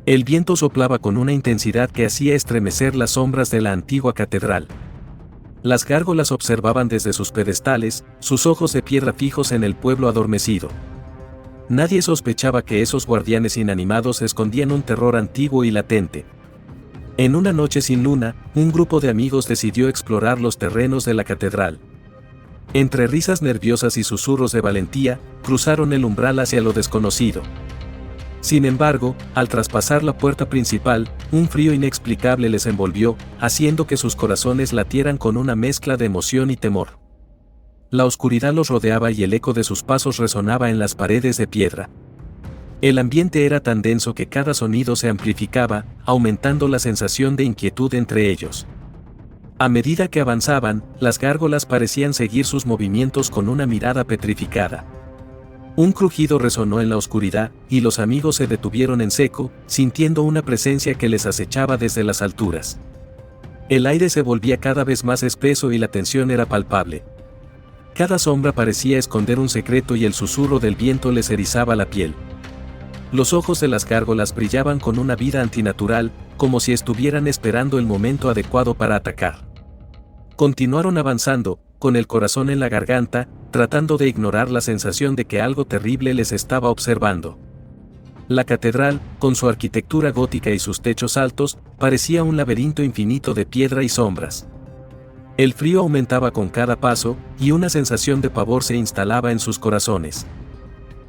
El viento soplaba con una intensidad que hacía estremecer las sombras de la antigua catedral. Las gárgolas observaban desde sus pedestales, sus ojos de piedra fijos en el pueblo adormecido. Nadie sospechaba que esos guardianes inanimados escondían un terror antiguo y latente. En una noche sin luna, un grupo de amigos decidió explorar los terrenos de la catedral. Entre risas nerviosas y susurros de valentía, cruzaron el umbral hacia lo desconocido. Sin embargo, al traspasar la puerta principal, un frío inexplicable les envolvió, haciendo que sus corazones latieran con una mezcla de emoción y temor. La oscuridad los rodeaba y el eco de sus pasos resonaba en las paredes de piedra. El ambiente era tan denso que cada sonido se amplificaba, aumentando la sensación de inquietud entre ellos. A medida que avanzaban, las gárgolas parecían seguir sus movimientos con una mirada petrificada. Un crujido resonó en la oscuridad, y los amigos se detuvieron en seco, sintiendo una presencia que les acechaba desde las alturas. El aire se volvía cada vez más espeso y la tensión era palpable. Cada sombra parecía esconder un secreto y el susurro del viento les erizaba la piel. Los ojos de las gárgolas brillaban con una vida antinatural, como si estuvieran esperando el momento adecuado para atacar. Continuaron avanzando, con el corazón en la garganta, tratando de ignorar la sensación de que algo terrible les estaba observando. La catedral, con su arquitectura gótica y sus techos altos, parecía un laberinto infinito de piedra y sombras. El frío aumentaba con cada paso, y una sensación de pavor se instalaba en sus corazones.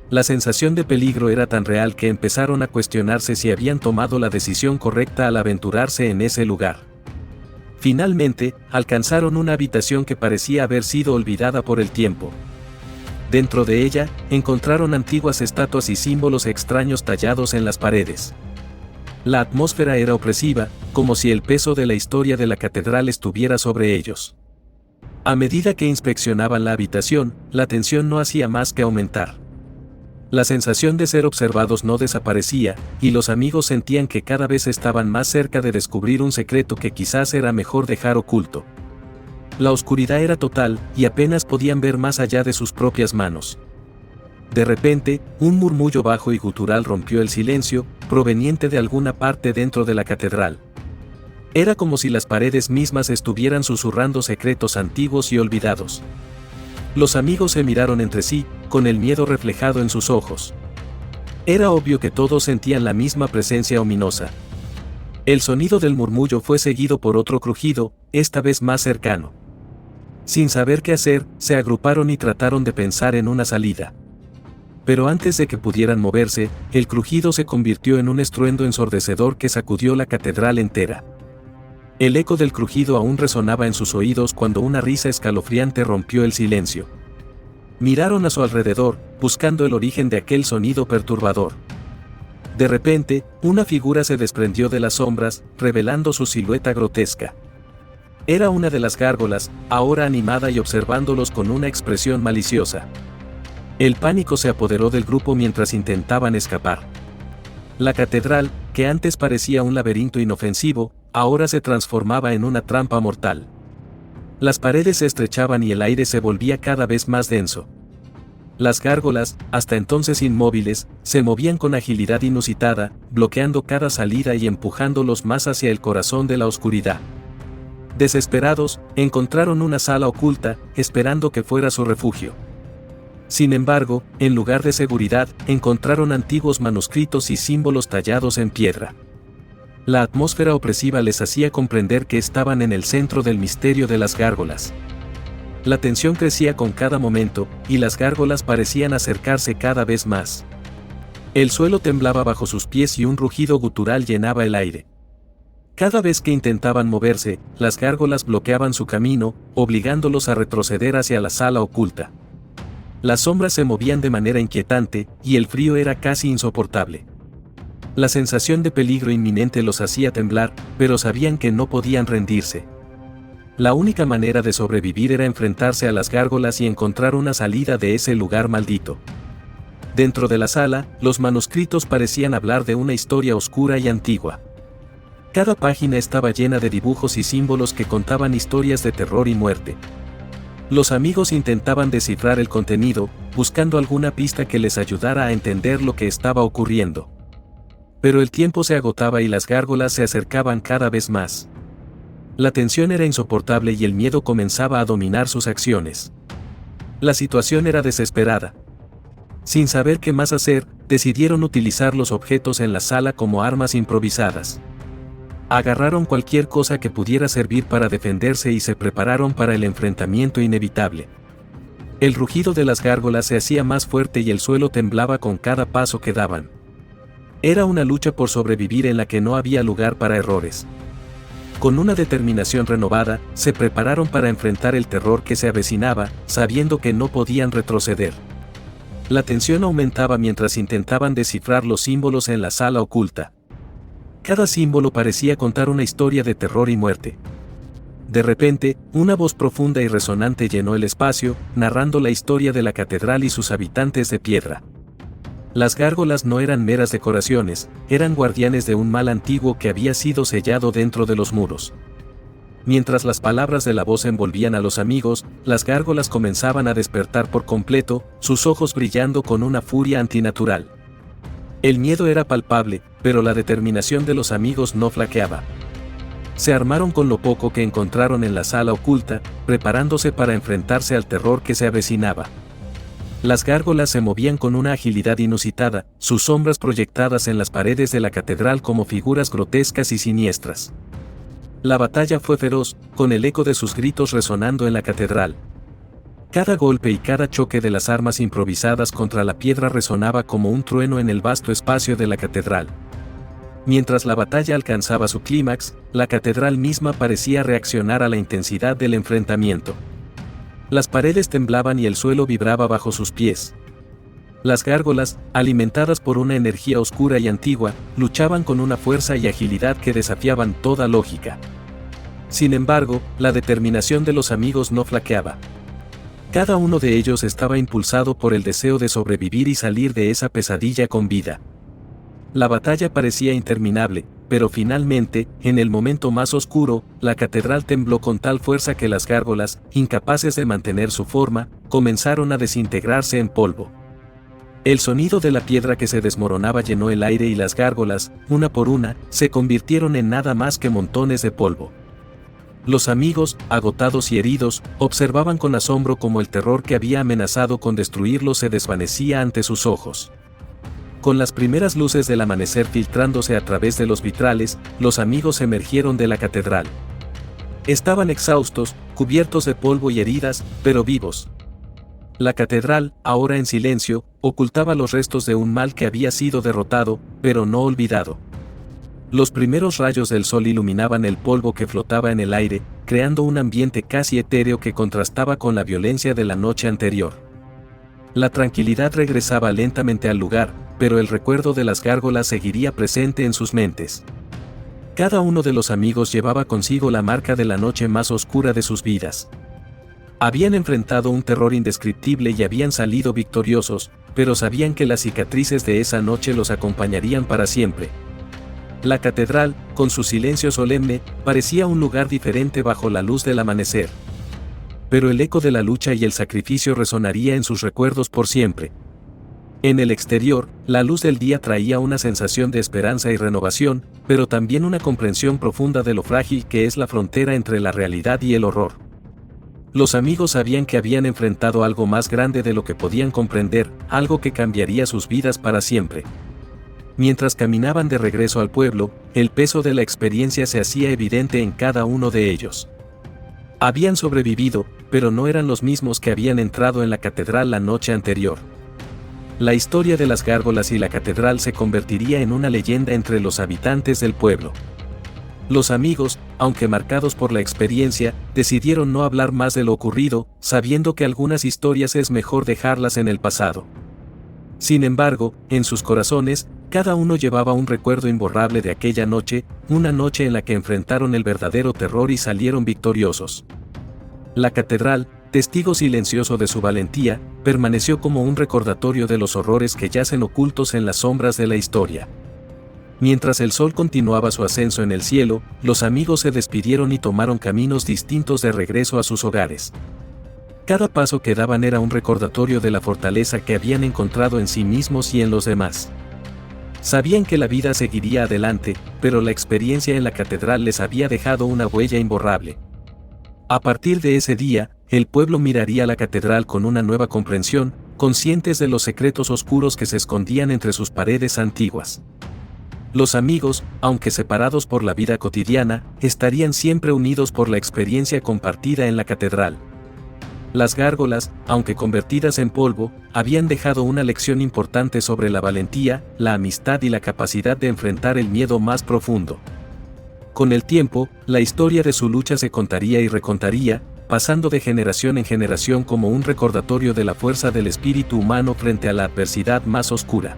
La sensación de peligro era tan real que empezaron a cuestionarse si habían tomado la decisión correcta al aventurarse en ese lugar. Finalmente, alcanzaron una habitación que parecía haber sido olvidada por el tiempo. Dentro de ella, encontraron antiguas estatuas y símbolos extraños tallados en las paredes. La atmósfera era opresiva, como si el peso de la historia de la catedral estuviera sobre ellos. A medida que inspeccionaban la habitación, la tensión no hacía más que aumentar. La sensación de ser observados no desaparecía, y los amigos sentían que cada vez estaban más cerca de descubrir un secreto que quizás era mejor dejar oculto. La oscuridad era total, y apenas podían ver más allá de sus propias manos. De repente, un murmullo bajo y gutural rompió el silencio, proveniente de alguna parte dentro de la catedral. Era como si las paredes mismas estuvieran susurrando secretos antiguos y olvidados. Los amigos se miraron entre sí, con el miedo reflejado en sus ojos. Era obvio que todos sentían la misma presencia ominosa. El sonido del murmullo fue seguido por otro crujido, esta vez más cercano. Sin saber qué hacer, se agruparon y trataron de pensar en una salida. Pero antes de que pudieran moverse, el crujido se convirtió en un estruendo ensordecedor que sacudió la catedral entera. El eco del crujido aún resonaba en sus oídos cuando una risa escalofriante rompió el silencio. Miraron a su alrededor, buscando el origen de aquel sonido perturbador. De repente, una figura se desprendió de las sombras, revelando su silueta grotesca. Era una de las gárgolas, ahora animada y observándolos con una expresión maliciosa. El pánico se apoderó del grupo mientras intentaban escapar. La catedral, que antes parecía un laberinto inofensivo, ahora se transformaba en una trampa mortal. Las paredes se estrechaban y el aire se volvía cada vez más denso. Las gárgolas, hasta entonces inmóviles, se movían con agilidad inusitada, bloqueando cada salida y empujándolos más hacia el corazón de la oscuridad. Desesperados, encontraron una sala oculta, esperando que fuera su refugio. Sin embargo, en lugar de seguridad, encontraron antiguos manuscritos y símbolos tallados en piedra. La atmósfera opresiva les hacía comprender que estaban en el centro del misterio de las gárgolas. La tensión crecía con cada momento, y las gárgolas parecían acercarse cada vez más. El suelo temblaba bajo sus pies y un rugido gutural llenaba el aire. Cada vez que intentaban moverse, las gárgolas bloqueaban su camino, obligándolos a retroceder hacia la sala oculta. Las sombras se movían de manera inquietante, y el frío era casi insoportable. La sensación de peligro inminente los hacía temblar, pero sabían que no podían rendirse. La única manera de sobrevivir era enfrentarse a las gárgolas y encontrar una salida de ese lugar maldito. Dentro de la sala, los manuscritos parecían hablar de una historia oscura y antigua. Cada página estaba llena de dibujos y símbolos que contaban historias de terror y muerte. Los amigos intentaban descifrar el contenido, buscando alguna pista que les ayudara a entender lo que estaba ocurriendo. Pero el tiempo se agotaba y las gárgolas se acercaban cada vez más. La tensión era insoportable y el miedo comenzaba a dominar sus acciones. La situación era desesperada. Sin saber qué más hacer, decidieron utilizar los objetos en la sala como armas improvisadas. Agarraron cualquier cosa que pudiera servir para defenderse y se prepararon para el enfrentamiento inevitable. El rugido de las gárgolas se hacía más fuerte y el suelo temblaba con cada paso que daban. Era una lucha por sobrevivir en la que no había lugar para errores. Con una determinación renovada, se prepararon para enfrentar el terror que se avecinaba, sabiendo que no podían retroceder. La tensión aumentaba mientras intentaban descifrar los símbolos en la sala oculta. Cada símbolo parecía contar una historia de terror y muerte. De repente, una voz profunda y resonante llenó el espacio, narrando la historia de la catedral y sus habitantes de piedra. Las gárgolas no eran meras decoraciones, eran guardianes de un mal antiguo que había sido sellado dentro de los muros. Mientras las palabras de la voz envolvían a los amigos, las gárgolas comenzaban a despertar por completo, sus ojos brillando con una furia antinatural. El miedo era palpable, pero la determinación de los amigos no flaqueaba. Se armaron con lo poco que encontraron en la sala oculta, preparándose para enfrentarse al terror que se avecinaba. Las gárgolas se movían con una agilidad inusitada, sus sombras proyectadas en las paredes de la catedral como figuras grotescas y siniestras. La batalla fue feroz, con el eco de sus gritos resonando en la catedral. Cada golpe y cada choque de las armas improvisadas contra la piedra resonaba como un trueno en el vasto espacio de la catedral. Mientras la batalla alcanzaba su clímax, la catedral misma parecía reaccionar a la intensidad del enfrentamiento. Las paredes temblaban y el suelo vibraba bajo sus pies. Las gárgolas, alimentadas por una energía oscura y antigua, luchaban con una fuerza y agilidad que desafiaban toda lógica. Sin embargo, la determinación de los amigos no flaqueaba. Cada uno de ellos estaba impulsado por el deseo de sobrevivir y salir de esa pesadilla con vida. La batalla parecía interminable, pero finalmente, en el momento más oscuro, la catedral tembló con tal fuerza que las gárgolas, incapaces de mantener su forma, comenzaron a desintegrarse en polvo. El sonido de la piedra que se desmoronaba llenó el aire y las gárgolas, una por una, se convirtieron en nada más que montones de polvo. Los amigos, agotados y heridos, observaban con asombro cómo el terror que había amenazado con destruirlos se desvanecía ante sus ojos. Con las primeras luces del amanecer filtrándose a través de los vitrales, los amigos emergieron de la catedral. Estaban exhaustos, cubiertos de polvo y heridas, pero vivos. La catedral, ahora en silencio, ocultaba los restos de un mal que había sido derrotado, pero no olvidado. Los primeros rayos del sol iluminaban el polvo que flotaba en el aire, creando un ambiente casi etéreo que contrastaba con la violencia de la noche anterior. La tranquilidad regresaba lentamente al lugar, pero el recuerdo de las gárgolas seguiría presente en sus mentes. Cada uno de los amigos llevaba consigo la marca de la noche más oscura de sus vidas. Habían enfrentado un terror indescriptible y habían salido victoriosos, pero sabían que las cicatrices de esa noche los acompañarían para siempre. La catedral, con su silencio solemne, parecía un lugar diferente bajo la luz del amanecer. Pero el eco de la lucha y el sacrificio resonaría en sus recuerdos por siempre. En el exterior, la luz del día traía una sensación de esperanza y renovación, pero también una comprensión profunda de lo frágil que es la frontera entre la realidad y el horror. Los amigos sabían que habían enfrentado algo más grande de lo que podían comprender, algo que cambiaría sus vidas para siempre. Mientras caminaban de regreso al pueblo, el peso de la experiencia se hacía evidente en cada uno de ellos. Habían sobrevivido, pero no eran los mismos que habían entrado en la catedral la noche anterior. La historia de las gárgolas y la catedral se convertiría en una leyenda entre los habitantes del pueblo. Los amigos, aunque marcados por la experiencia, decidieron no hablar más de lo ocurrido, sabiendo que algunas historias es mejor dejarlas en el pasado. Sin embargo, en sus corazones, cada uno llevaba un recuerdo imborrable de aquella noche, una noche en la que enfrentaron el verdadero terror y salieron victoriosos. La catedral, testigo silencioso de su valentía, permaneció como un recordatorio de los horrores que yacen ocultos en las sombras de la historia. Mientras el sol continuaba su ascenso en el cielo, los amigos se despidieron y tomaron caminos distintos de regreso a sus hogares. Cada paso que daban era un recordatorio de la fortaleza que habían encontrado en sí mismos y en los demás. Sabían que la vida seguiría adelante, pero la experiencia en la catedral les había dejado una huella imborrable. A partir de ese día, el pueblo miraría la catedral con una nueva comprensión, conscientes de los secretos oscuros que se escondían entre sus paredes antiguas. Los amigos, aunque separados por la vida cotidiana, estarían siempre unidos por la experiencia compartida en la catedral. Las gárgolas, aunque convertidas en polvo, habían dejado una lección importante sobre la valentía, la amistad y la capacidad de enfrentar el miedo más profundo. Con el tiempo, la historia de su lucha se contaría y recontaría, pasando de generación en generación como un recordatorio de la fuerza del espíritu humano frente a la adversidad más oscura.